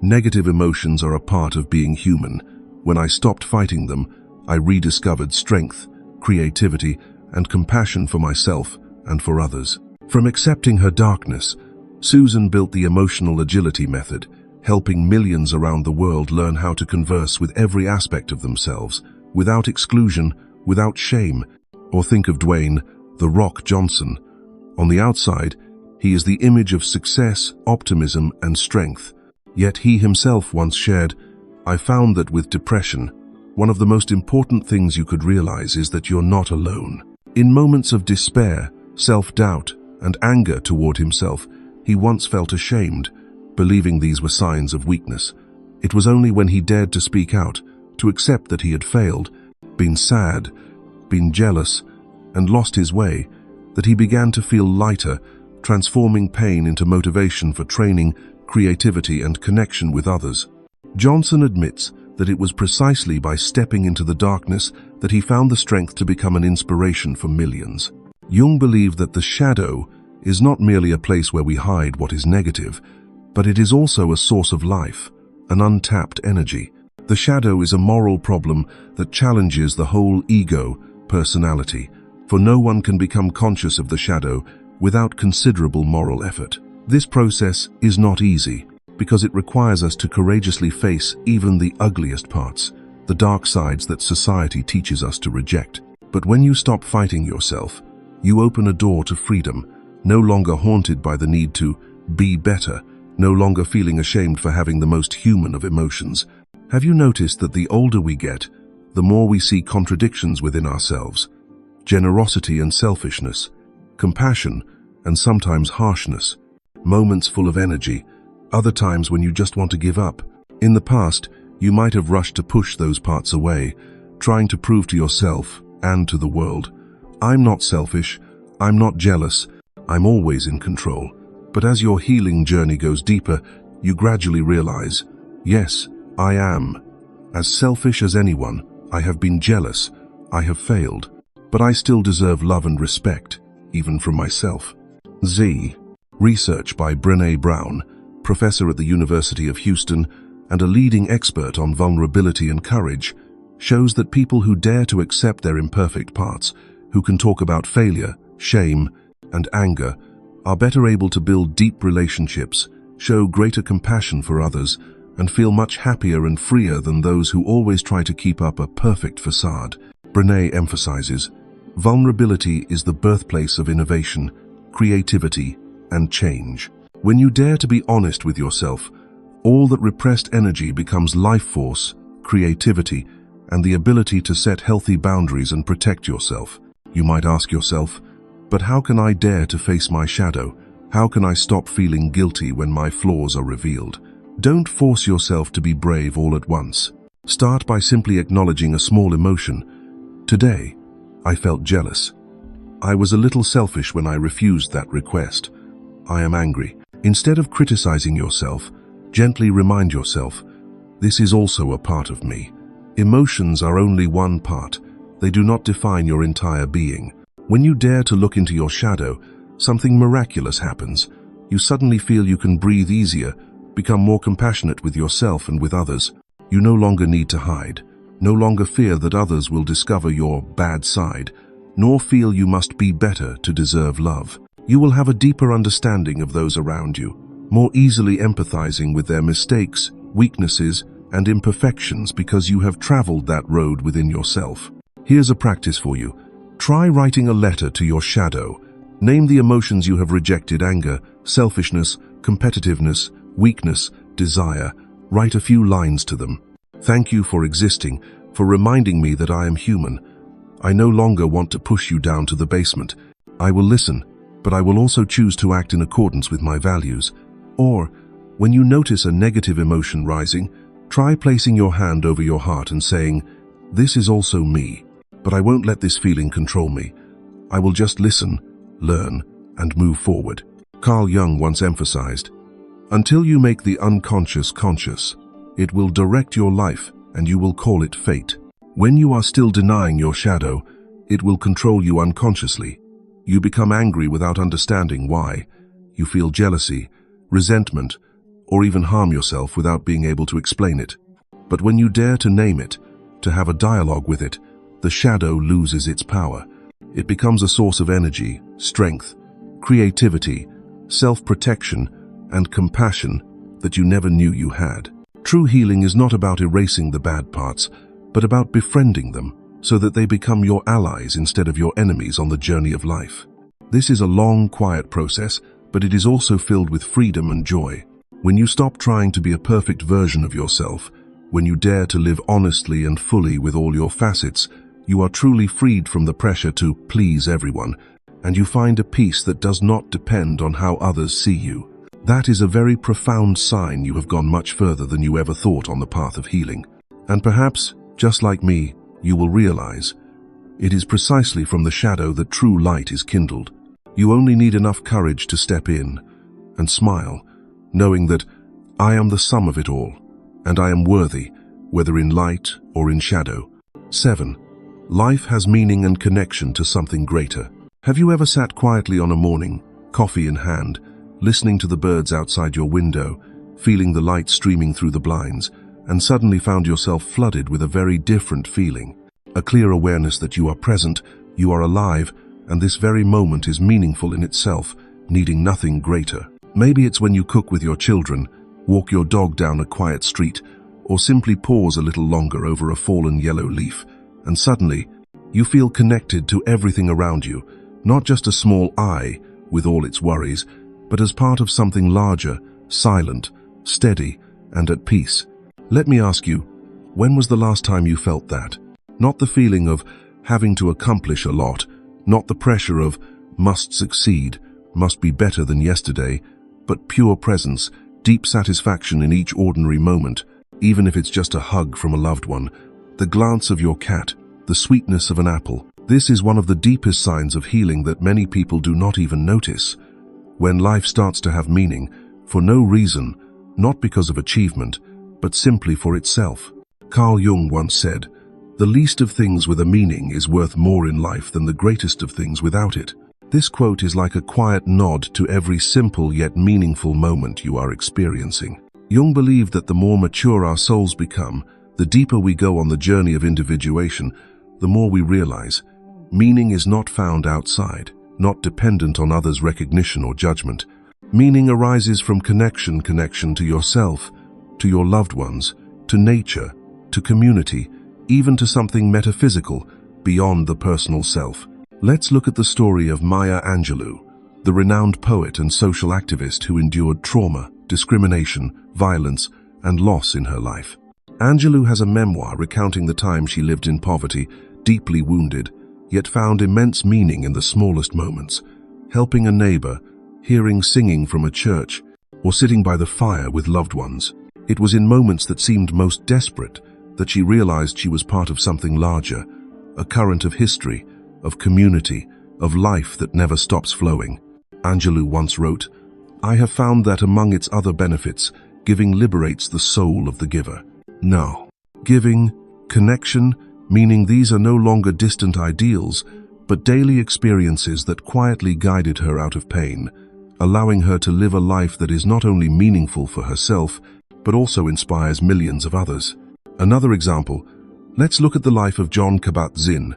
"Negative emotions are a part of being human. When I stopped fighting them, I rediscovered strength, creativity, and compassion for myself and for others." From accepting her darkness, Susan built the Emotional Agility method, helping millions around the world learn how to converse with every aspect of themselves, without exclusion, without shame. Or think of Dwayne "The Rock" Johnson. On the outside, he is the image of success, optimism, and strength. Yet he himself once shared, "I found that with depression, one of the most important things you could realize is that you're not alone." In moments of despair, self-doubt, and anger toward himself, he once felt ashamed, believing these were signs of weakness. It was only when he dared to speak out, to accept that he had failed, been sad, been jealous, and lost his way, that he began to feel lighter, transforming pain into motivation for training, creativity, and connection with others. Johnson admits that it was precisely by stepping into the darkness that he found the strength to become an inspiration for millions. Jung believed that the shadow is not merely a place where we hide what is negative, but it is also a source of life, an untapped energy. The shadow is a moral problem that challenges the whole ego, personality, for no one can become conscious of the shadow without considerable moral effort. This process is not easy, because it requires us to courageously face even the ugliest parts, the dark sides that society teaches us to reject. But when you stop fighting yourself, you open a door to freedom, no longer haunted by the need to be better, no longer feeling ashamed for having the most human of emotions. Have you noticed that the older we get, the more we see contradictions within ourselves? Generosity and selfishness, compassion and sometimes harshness, moments full of energy, other times when you just want to give up. In the past, you might have rushed to push those parts away, trying to prove to yourself and to the world, I'm not selfish, I'm not jealous, I'm always in control. But as your healing journey goes deeper, you gradually realize, yes, I am. As selfish as anyone, I have been jealous, I have failed, but I still deserve love and respect, even from myself. Z. Research by Brené Brown, professor at the University of Houston and a leading expert on vulnerability and courage, shows that people who dare to accept their imperfect parts, who can talk about failure, shame, and anger, are better able to build deep relationships, show greater compassion for others, and feel much happier and freer than those who always try to keep up a perfect facade. Brené emphasizes, vulnerability is the birthplace of innovation, creativity, and change. When you dare to be honest with yourself, all that repressed energy becomes life force, creativity, and the ability to set healthy boundaries and protect yourself. You might ask yourself, but how can I dare to face my shadow? How can I stop feeling guilty when my flaws are revealed? Don't force yourself to be brave all at once. Start by simply acknowledging a small emotion. Today, I felt jealous. I was a little selfish when I refused that request. I am angry. Instead of criticizing yourself, gently remind yourself, this is also a part of me. Emotions are only one part. They do not define your entire being. When you dare to look into your shadow, something miraculous happens. You suddenly feel you can breathe easier, become more compassionate with yourself and with others. You no longer need to hide, no longer fear that others will discover your bad side, nor feel you must be better to deserve love. You will have a deeper understanding of those around you, more easily empathizing with their mistakes, weaknesses, and imperfections because you have traveled that road within yourself. Here's a practice for you. Try writing a letter to your shadow. Name the emotions you have rejected: anger, selfishness, competitiveness, weakness, desire. Write a few lines to them. Thank you for existing, for reminding me that I am human. I no longer want to push you down to the basement. I will listen, but I will also choose to act in accordance with my values. Or, when you notice a negative emotion rising, try placing your hand over your heart and saying, this is also me, but I won't let this feeling control me. I will just listen, learn, and move forward. Carl Jung once emphasized, until you make the unconscious conscious, it will direct your life and you will call it fate. When you are still denying your shadow, it will control you unconsciously. You become angry without understanding why. You feel jealousy, resentment, or even harm yourself without being able to explain it. But when you dare to name it, to have a dialogue with it, the shadow loses its power. It becomes a source of energy, strength, creativity, self-protection, and compassion that you never knew you had. True healing is not about erasing the bad parts, but about befriending them so that they become your allies instead of your enemies on the journey of life. This is a long, quiet process, but it is also filled with freedom and joy. When you stop trying to be a perfect version of yourself, when you dare to live honestly and fully with all your facets, you are truly freed from the pressure to please everyone, and you find a peace that does not depend on how others see you. That is a very profound sign you have gone much further than you ever thought on the path of healing. And perhaps, just like me, you will realize, it is precisely from the shadow that true light is kindled. You only need enough courage to step in and smile, knowing that I am the sum of it all, and I am worthy, whether in light or in shadow. 7. Life has meaning and connection to something greater. Have you ever sat quietly on a morning, coffee in hand, listening to the birds outside your window, feeling the light streaming through the blinds, and suddenly found yourself flooded with a very different feeling. A clear awareness that you are present, you are alive, and this very moment is meaningful in itself, needing nothing greater. Maybe it's when you cook with your children, walk your dog down a quiet street, or simply pause a little longer over a fallen yellow leaf, and suddenly you feel connected to everything around you, not just a small I with all its worries, but as part of something larger, silent, steady, and at peace. Let me ask you, when was the last time you felt that? Not the feeling of having to accomplish a lot, not the pressure of must succeed, must be better than yesterday, but pure presence, deep satisfaction in each ordinary moment, even if it's just a hug from a loved one, the glance of your cat, the sweetness of an apple. This is one of the deepest signs of healing that many people do not even notice. When life starts to have meaning, for no reason, not because of achievement, but simply for itself. Carl Jung once said, "The least of things with a meaning is worth more in life than the greatest of things without it." This quote is like a quiet nod to every simple yet meaningful moment you are experiencing. Jung believed that the more mature our souls become, the deeper we go on the journey of individuation, the more we realize meaning is not found outside, not dependent on others' recognition or judgment. Meaning arises from connection to yourself, to your loved ones, to nature, to community, even to something metaphysical beyond the personal self. Let's look at the story of Maya Angelou, the renowned poet and social activist who endured trauma, discrimination, violence, and loss in her life. Angelou has a memoir recounting the time she lived in poverty, deeply wounded, yet found immense meaning in the smallest moments, helping a neighbor, hearing singing from a church, or sitting by the fire with loved ones. It was in moments that seemed most desperate that she realized she was part of something larger, a current of history, of community, of life that never stops flowing. Angelou once wrote, "I have found that among its other benefits, giving liberates the soul of the giver." Now, giving, connection, meaning these are no longer distant ideals, but daily experiences that quietly guided her out of pain, allowing her to live a life that is not only meaningful for herself, but also inspires millions of others. Another example, let's look at the life of Jon Kabat-Zinn,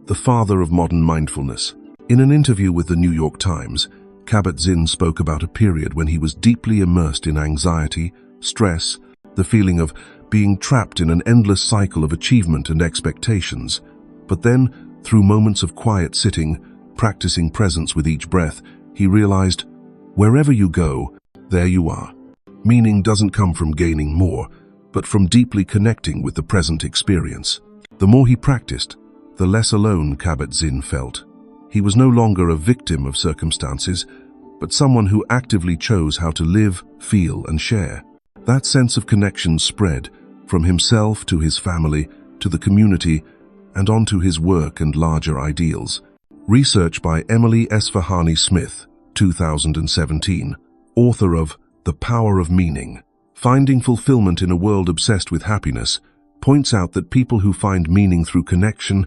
the father of modern mindfulness. In an interview with the New York Times, Kabat-Zinn spoke about a period when he was deeply immersed in anxiety, stress, the feeling of being trapped in an endless cycle of achievement and expectations. But then, through moments of quiet sitting, practicing presence with each breath, he realized, wherever you go, there you are. Meaning doesn't come from gaining more, but from deeply connecting with the present experience. The more he practiced, the less alone Kabat-Zinn felt. He was no longer a victim of circumstances, but someone who actively chose how to live, feel, and share. That sense of connection spread from himself to his family, to the community, and onto his work and larger ideals. Research by Emily Esfahani Smith, 2017, author of The Power of Meaning, Finding Fulfillment in a World Obsessed with Happiness, points out that people who find meaning through connection,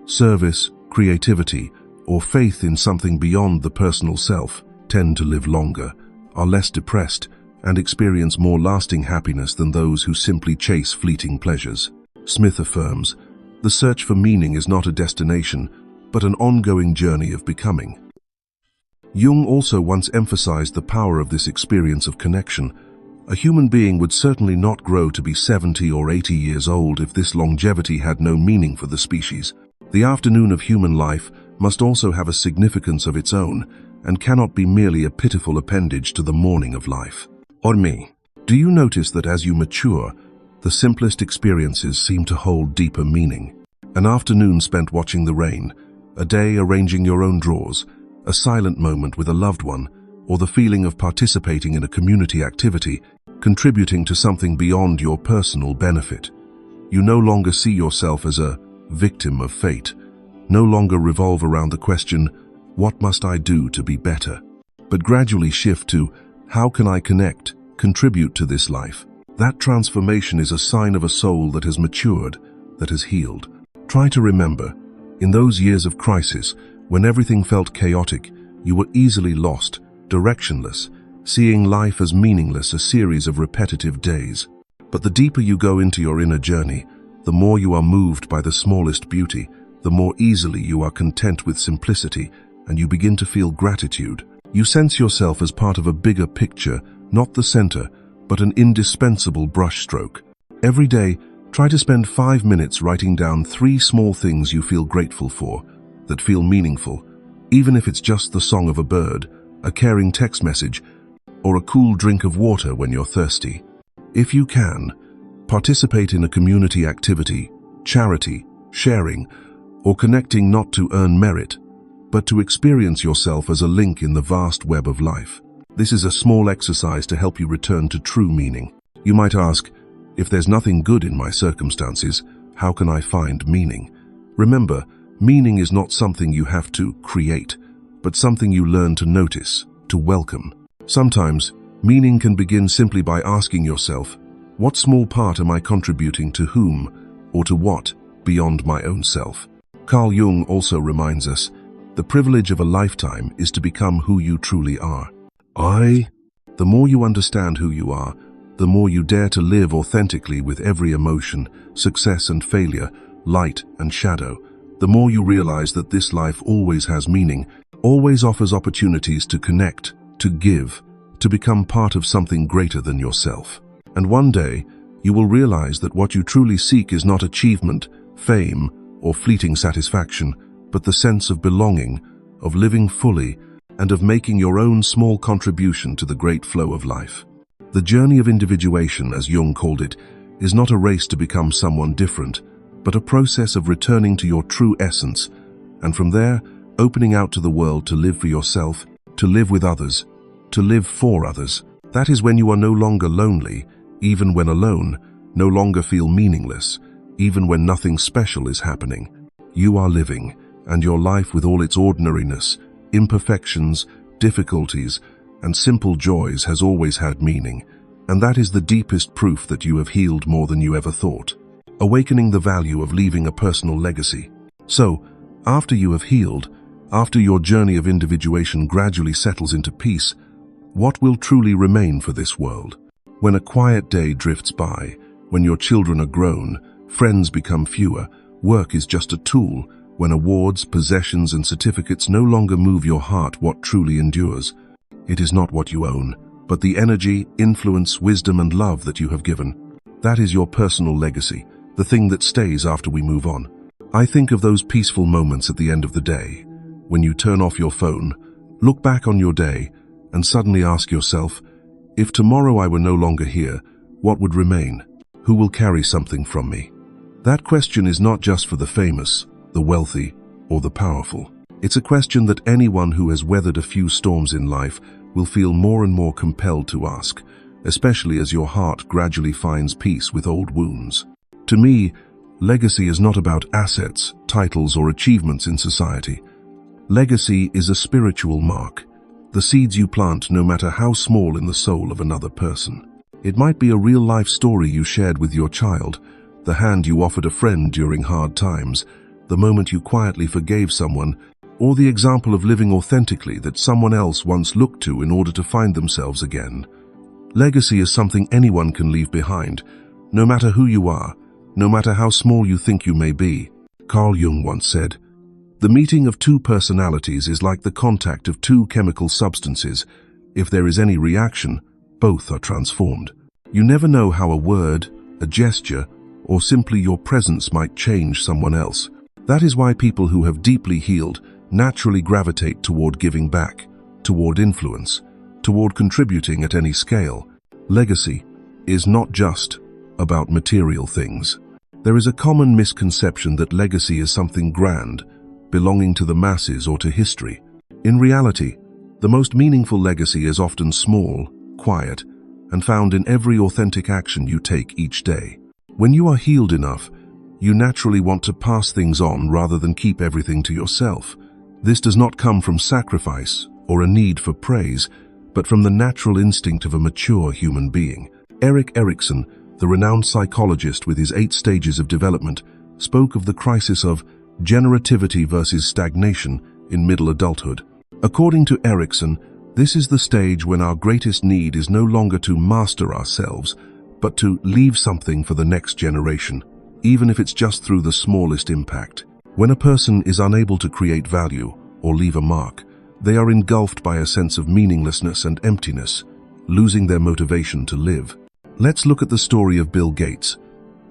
service, creativity, or faith in something beyond the personal self tend to live longer, are less depressed, and experience more lasting happiness than those who simply chase fleeting pleasures. Smith affirms, the search for meaning is not a destination, but an ongoing journey of becoming. Jung also once emphasized the power of this experience of connection. A human being would certainly not grow to be 70 or 80 years old if this longevity had no meaning for the species. The afternoon of human life must also have a significance of its own, and cannot be merely a pitiful appendage to the morning of life. Ormi, do you notice that as you mature, the simplest experiences seem to hold deeper meaning? An afternoon spent watching the rain, a day arranging your own drawers, a silent moment with a loved one, or the feeling of participating in a community activity, contributing to something beyond your personal benefit. You no longer see yourself as a victim of fate, no longer revolve around the question, what must I do to be better? But gradually shift to, how can I connect, contribute to this life? That transformation is a sign of a soul that has matured, that has healed. Try to remember, in those years of crisis, when everything felt chaotic, you were easily lost, directionless, seeing life as meaningless, a series of repetitive days. But the deeper you go into your inner journey, the more you are moved by the smallest beauty, the more easily you are content with simplicity, and you begin to feel gratitude. You sense yourself as part of a bigger picture, not the center, but an indispensable brushstroke. Every day, try to spend 5 minutes writing down 3 small things you feel grateful for, that feel meaningful, even if it's just the song of a bird, a caring text message, or a cool drink of water when you're thirsty. If you can, participate in a community activity, charity, sharing, or connecting not to earn merit, but to experience yourself as a link in the vast web of life. This is a small exercise to help you return to true meaning. You might ask, if there's nothing good in my circumstances, how can I find meaning? Remember, meaning is not something you have to create, but something you learn to notice, to welcome. Sometimes, meaning can begin simply by asking yourself, what small part am I contributing to whom, or to what, beyond my own self? Carl Jung also reminds us, the privilege of a lifetime is to become who you truly are. The more you understand who you are, the more you dare to live authentically with every emotion, success and failure, light and shadow. The more you realize that this life always has meaning, always offers opportunities to connect, to give, to become part of something greater than yourself. And one day, you will realize that what you truly seek is not achievement, fame, or fleeting satisfaction, but the sense of belonging, of living fully, and of making your own small contribution to the great flow of life. The journey of individuation, as Jung called it, is not a race to become someone different, but a process of returning to your true essence, and from there, opening out to the world to live for yourself, to live with others, to live for others. That is when you are no longer lonely, even when alone, no longer feel meaningless, even when nothing special is happening. You are living, and your life with all its ordinariness, imperfections, difficulties, and simple joys has always had meaning, and that is the deepest proof that you have healed more than you ever thought. Awakening the value of leaving a personal legacy. So, after you have healed, after your journey of individuation gradually settles into peace, what will truly remain for this world? When a quiet day drifts by, when your children are grown, friends become fewer, work is just a tool, when awards, possessions, and certificates no longer move your heart, what truly endures? It is not what you own, but the energy, influence, wisdom, and love that you have given. That is your personal legacy, the thing that stays after we move on. I think of those peaceful moments at the end of the day, when you turn off your phone, look back on your day, and suddenly ask yourself, if tomorrow I were no longer here, what would remain? Who will carry something from me? That question is not just for the famous, the wealthy, or the powerful. It's a question that anyone who has weathered a few storms in life will feel more and more compelled to ask, especially as your heart gradually finds peace with old wounds. To me, legacy is not about assets, titles, or achievements in society. Legacy is a spiritual mark, the seeds you plant no matter how small in the soul of another person. It might be a real-life story you shared with your child, the hand you offered a friend during hard times, the moment you quietly forgave someone, or the example of living authentically that someone else once looked to in order to find themselves again. Legacy is something anyone can leave behind, no matter who you are, no matter how small you think you may be. Carl Jung once said, "The meeting of two personalities is like the contact of two chemical substances. If there is any reaction, both are transformed." You never know how a word, a gesture, or simply your presence might change someone else. That is why people who have deeply healed naturally gravitate toward giving back, toward influence, toward contributing at any scale. Legacy is not just about material things. There is a common misconception that legacy is something grand, belonging to the masses or to history. In reality, the most meaningful legacy is often small, quiet, and found in every authentic action you take each day. When you are healed enough, you naturally want to pass things on rather than keep everything to yourself. This does not come from sacrifice or a need for praise, but from the natural instinct of a mature human being. Erik Erikson, the renowned psychologist with his 8 stages of development, spoke of the crisis of generativity versus stagnation in middle adulthood. According to Erikson, this is the stage when our greatest need is no longer to master ourselves, but to leave something for the next generation, even if it's just through the smallest impact. When a person is unable to create value or leave a mark, they are engulfed by a sense of meaninglessness and emptiness, losing their motivation to live. Let's look at the story of Bill Gates.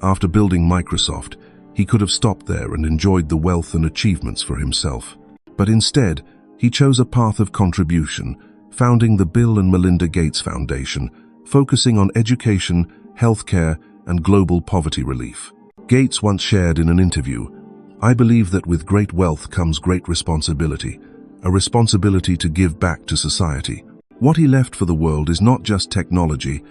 After building Microsoft, he could have stopped there and enjoyed the wealth and achievements for himself. But instead, he chose a path of contribution, founding the Bill and Melinda Gates Foundation, focusing on education, healthcare, and global poverty relief. Gates once shared in an interview, "I believe that with great wealth comes great responsibility, a responsibility to give back to society." What he left for the world is not just technology,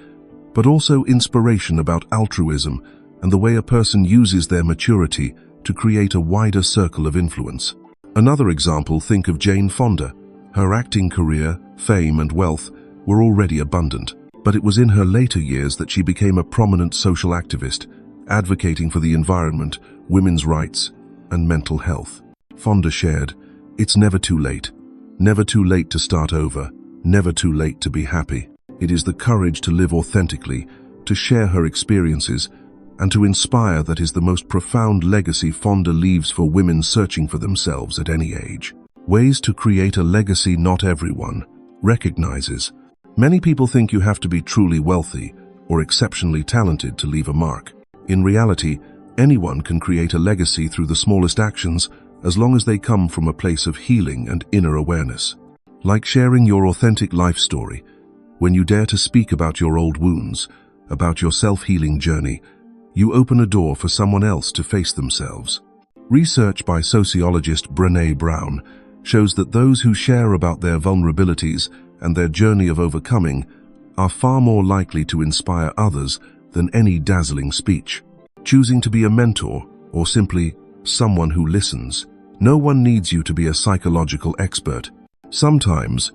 but also inspiration about altruism and the way a person uses their maturity to create a wider circle of influence. Another example, think of Jane Fonda. Her acting career, fame, and wealth were already abundant, but it was in her later years that she became a prominent social activist, advocating for the environment, women's rights, and mental health. Fonda shared, "It's never too late. Never too late to start over. Never too late to be happy." It is the courage to live authentically, to share her experiences, and to inspire that is the most profound legacy Fonda leaves for women searching for themselves at any age. Ways to create a legacy not everyone recognizes. Many people think you have to be truly wealthy or exceptionally talented to leave a mark. In reality, anyone can create a legacy through the smallest actions as long as they come from a place of healing and inner awareness. Like sharing your authentic life story. When you dare to speak about your old wounds, about your self-healing journey, you open a door for someone else to face themselves. Research by sociologist Brené Brown shows that those who share about their vulnerabilities and their journey of overcoming are far more likely to inspire others than any dazzling speech. Choosing to be a mentor or simply someone who listens. No one needs you to be a psychological expert. Sometimes,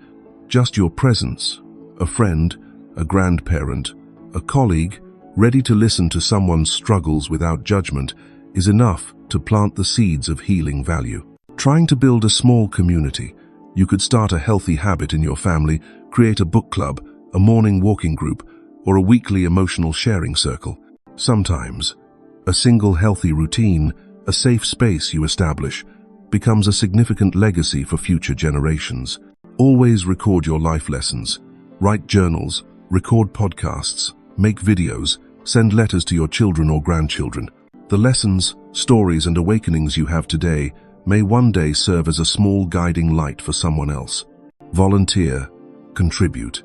just your presence, a friend, a grandparent, a colleague, ready to listen to someone's struggles without judgment, is enough to plant the seeds of healing value. Trying to build a small community. You could start a healthy habit in your family, create a book club, a morning walking group, or a weekly emotional sharing circle. Sometimes, a single healthy routine, a safe space you establish, becomes a significant legacy for future generations. Always record your life lessons. Write journals, record podcasts, make videos, send letters to your children or grandchildren. The lessons, stories, and awakenings you have today may one day serve as a small guiding light for someone else. Volunteer, contribute.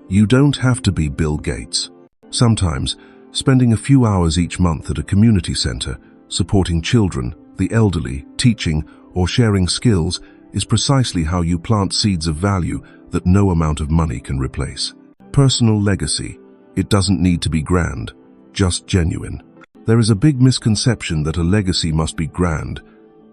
You don't have to be Bill Gates. Sometimes, spending a few hours each month at a community center, supporting children, the elderly, teaching, or sharing skills is precisely how you plant seeds of value that no amount of money can replace. Personal legacy. It doesn't need to be grand, just genuine. There is a big misconception that a legacy must be grand,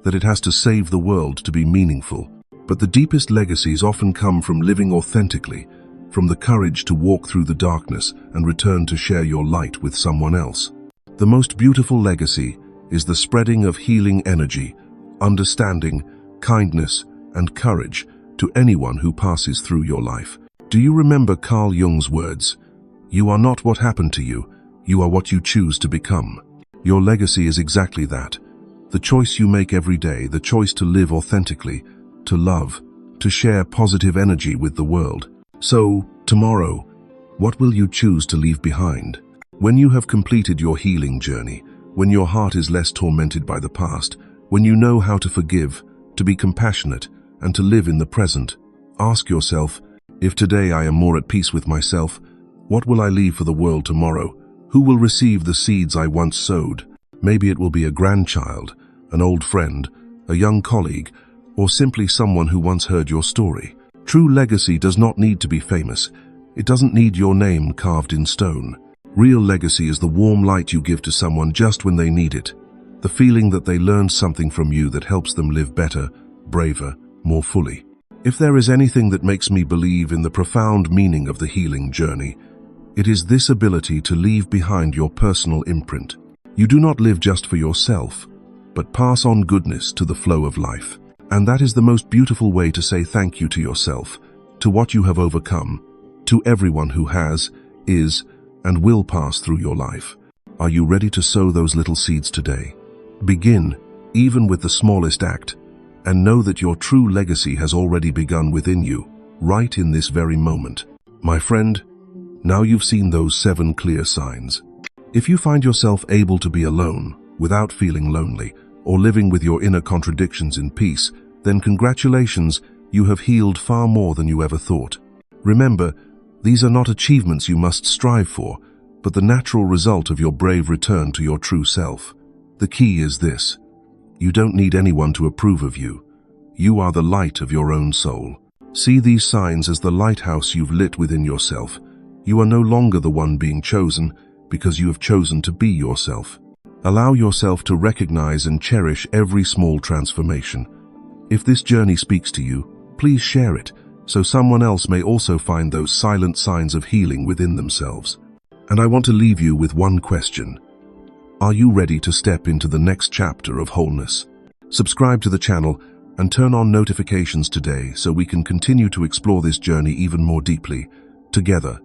that it has to save the world to be meaningful. But the deepest legacies often come from living authentically, from the courage to walk through the darkness and return to share your light with someone else. The most beautiful legacy is the spreading of healing energy, understanding, kindness, and courage to anyone who passes through your life. Do you remember Carl Jung's words? "You are not what happened to you, you are what you choose to become." Your legacy is exactly that. The choice you make every day, the choice to live authentically, to love, to share positive energy with the world. So, tomorrow, what will you choose to leave behind? When you have completed your healing journey, when your heart is less tormented by the past, when you know how to forgive, to be compassionate, and to live in the present, ask yourself, if today I am more at peace with myself, what will I leave for the world tomorrow? Who will receive the seeds I once sowed? Maybe it will be a grandchild, an old friend, a young colleague, or simply someone who once heard your story. True legacy does not need to be famous. It doesn't need your name carved in stone. Real legacy is the warm light you give to someone just when they need it. The feeling that they learned something from you that helps them live better, braver, more fully. If there is anything that makes me believe in the profound meaning of the healing journey, it is this ability to leave behind your personal imprint. You do not live just for yourself, but pass on goodness to the flow of life. And that is the most beautiful way to say thank you to yourself, to what you have overcome, to everyone who has, is, and will pass through your life. Are you ready to sow those little seeds today? Begin, even with the smallest act, and know that your true legacy has already begun within you, right in this very moment. My friend, now you've seen those 7 clear signs. If you find yourself able to be alone, without feeling lonely, or living with your inner contradictions in peace, then congratulations, you have healed far more than you ever thought. Remember, these are not achievements you must strive for, but the natural result of your brave return to your true self. The key is this: you don't need anyone to approve of you. You are the light of your own soul. See these signs as the lighthouse you've lit within yourself. You are no longer the one being chosen, because you have chosen to be yourself. Allow yourself to recognize and cherish every small transformation. If this journey speaks to you, please share it, so someone else may also find those silent signs of healing within themselves. And I want to leave you with one question. Are you ready to step into the next chapter of wholeness? Subscribe to the channel and turn on notifications today so we can continue to explore this journey even more deeply, together.